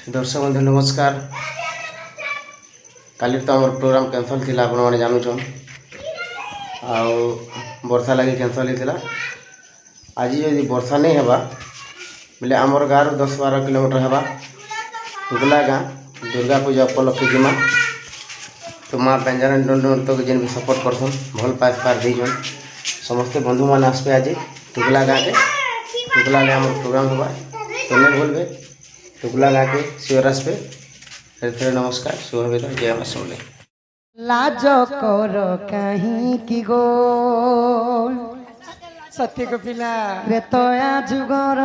दर्शक बंधु नमस्कार। काली तो आम प्रोग्राम कैंसल थी आप जानून वर्षा लगी कैंसल होता। आज जब वर्षा नहीं है बोले आमर गाँव 10-12 किलोमीटर है टुगला गाँ दुर्गा पूजा उपलक्षे जिमा तो माँ पेंजारन तो जेन भी सपोर्ट करसन भल पास पार दीजन समस्ते बंधु मान आसपे आज टुगला गाँ के टुगला आम प्रोग्राम होगा तो नहीं भूलबे टुगला गाँ के शिवर आसपे। फिर नमस्कार शुभविदा जय माँ समले। लाज कर कहीं की गो सत्य को पिला त्रेतया जुगर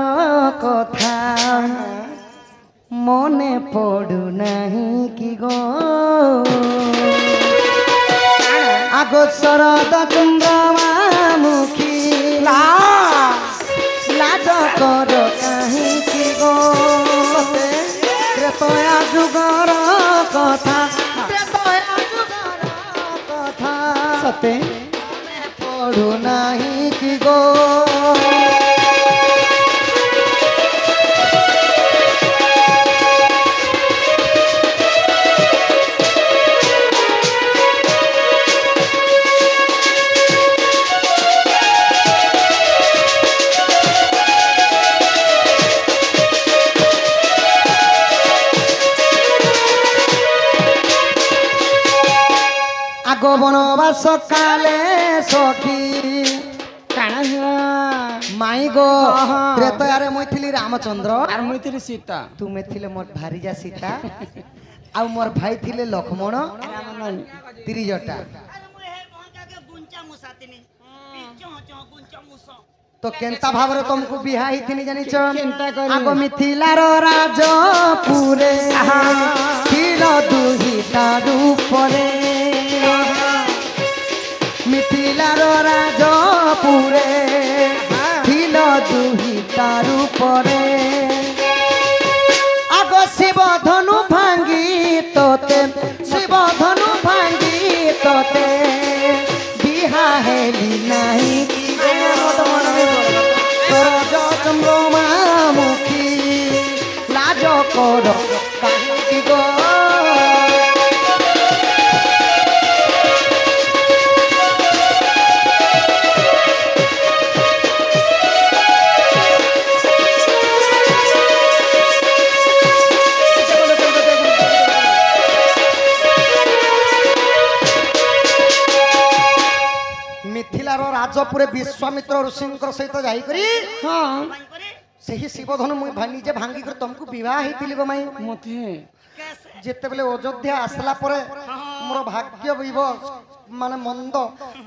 कथा मने पड़ू नहीं की गो आगो शरद चंद्रमा मुखी लाज कर कहीं की गो त्रेतया जुगर कथा सते पढ़ू नहीं कि गो आगो बनवास काले सखी माई गो त्रेतयारे मुई थिली रामचंद्र और मुई थिली सीता तुमे थिले मोर भारीजा सीता आउ मोर भाई थिले लक्ष्मण त्रिजटा तो केंता भावरे तुमको बिहा ही थिनी जानिछ आगो मिथिलार राजपुरे थिल दुहिता रूपरे मिथिलार राजपुरे थिल दुहिता रूपरे आगो शिव धनु भांगी तोते शिव धनु भांगी तोते बिहा हेली नहीं सरज चंद्रमा मुखी लाज कर कहीं गो मिथिलार राजपुरे विश्वामित्र ऋषि सहित जाइकरी सही शिवधनु मुझे निजे भांगी कर तुमको विवाह होती गो माई मते जिते बेले अयोध्या आसला परे मोर भाग्य विव माने मंद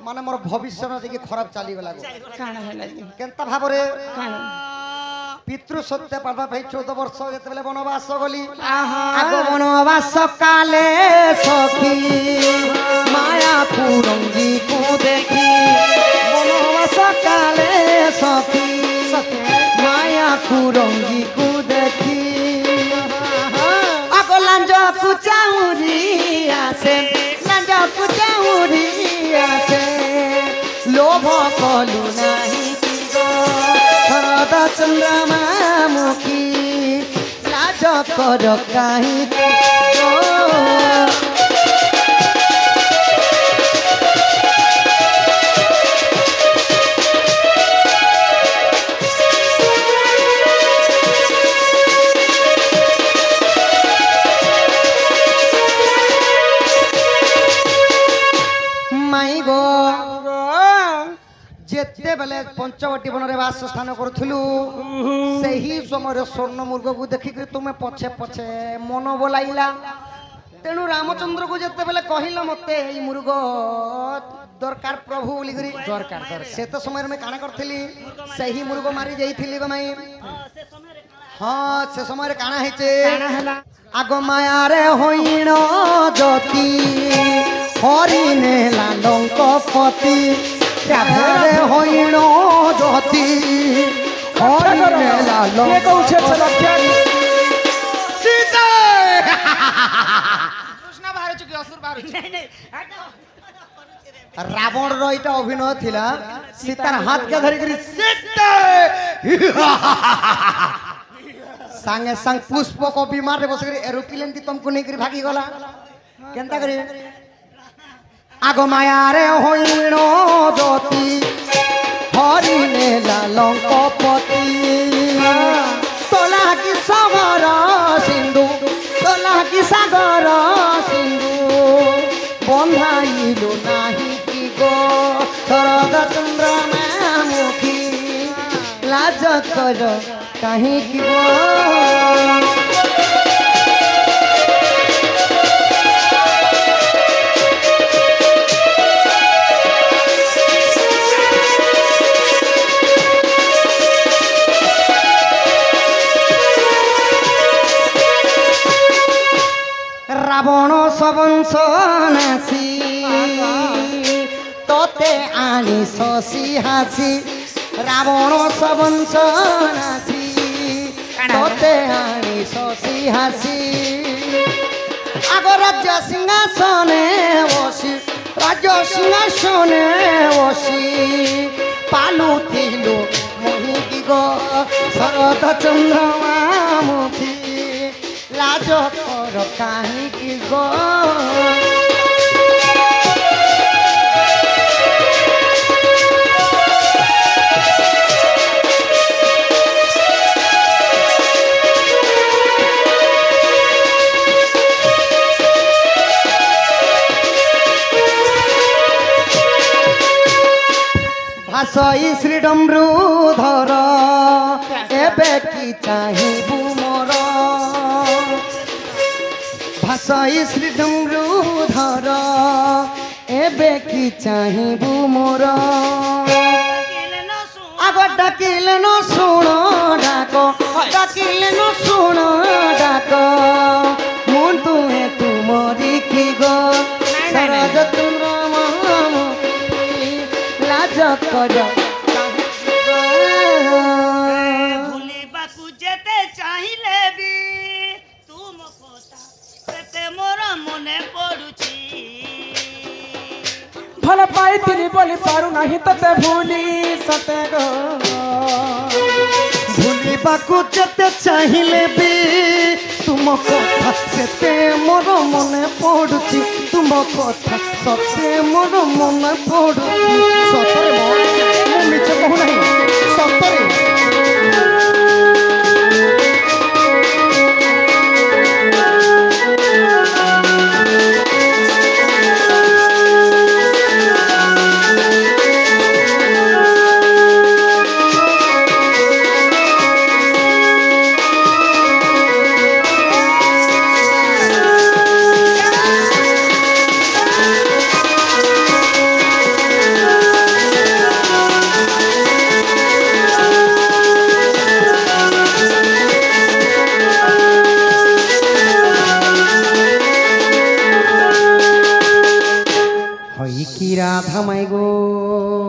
माने मोर भविष्य में देखि खराब चली गला काना हैला केनता भाबरे काना पितृ सत्य पार्वा भाई 14 वर्ष जिते बेले वनवास गली आगो वनवास काले सखी माया कुरंगी को देखी वनवास काले सखी माया कुरंगी को देखी आगो लांज कुचाउरी आसे लांज कुचाउरी आसे लोभ कलु नहीं की गो शरद चंद्रमा मुखी लाज कर कहीं माई गो जेते बेले पंचवटी वन वास स्थान करूलु से ही समय स्वर्ण मृग को देखिक तुम्हें पछे पछे मन बोलाइला तेणु रामचंद्र को जिते बेले कहल मते मृग दरकार प्रभु बोली दरकार से तो समय में काना करी से ही मृग मारी जाइली माई हाँ से समय काना है आग माया रे होइण जति हरिने लालंक पति रे होइण जति हरिने लालंक सीता कृष्ण बाहर चुकी असुर बाहर नहीं नहीं रावण रो इटा अभिनय थिला सीतार हाथ के धरि करी सांगे संग पुष्प को बीमार रे बस कर एरोप्लेन ती तुमको नहीं कर भागी गला केनता करे आगो माया रे होइनो ज्योति हरि नेला लंकपति तोला की सागर सिंधु तोला की सागर सिंधु बंधाइलो नाही की गो शरद चंद्रमा मुखी लाज कर कहीं की गो रावण सबंश नासी तोते आनी शशि हासी रावण सबंश नासी तोते आनी शशि हासी आगो राज्य सिंहासने बसी राज्य सिंहासने बसी पालुथिलु मोहिकी गो शरद चंद्रमा मुखी लाज कर काहींकी गो भासई श्रीडम्रूधर एबे की चाहिबू मोर भासई श्रीडम्रूधर एबे की चाहिबू मोर आगो डाकिले न शुण डाक डाकिले न शुण डाक मुंडु हे तुमरी की गो शरद चंद्रमा लाज कर भूलिबाकू जेते चाहिले भी तुम कोता सेते मोर मने पडुची भल पाइथिनी बोली पारु नाही तते भूली सते गो भूलिबाकू जेते चाहिले भी तुम कथा सेते मोर मने पडुची तुम कथा सते मोर मने पडुची सतरे मो मिछ कहू नाही सतरे राधा माई गो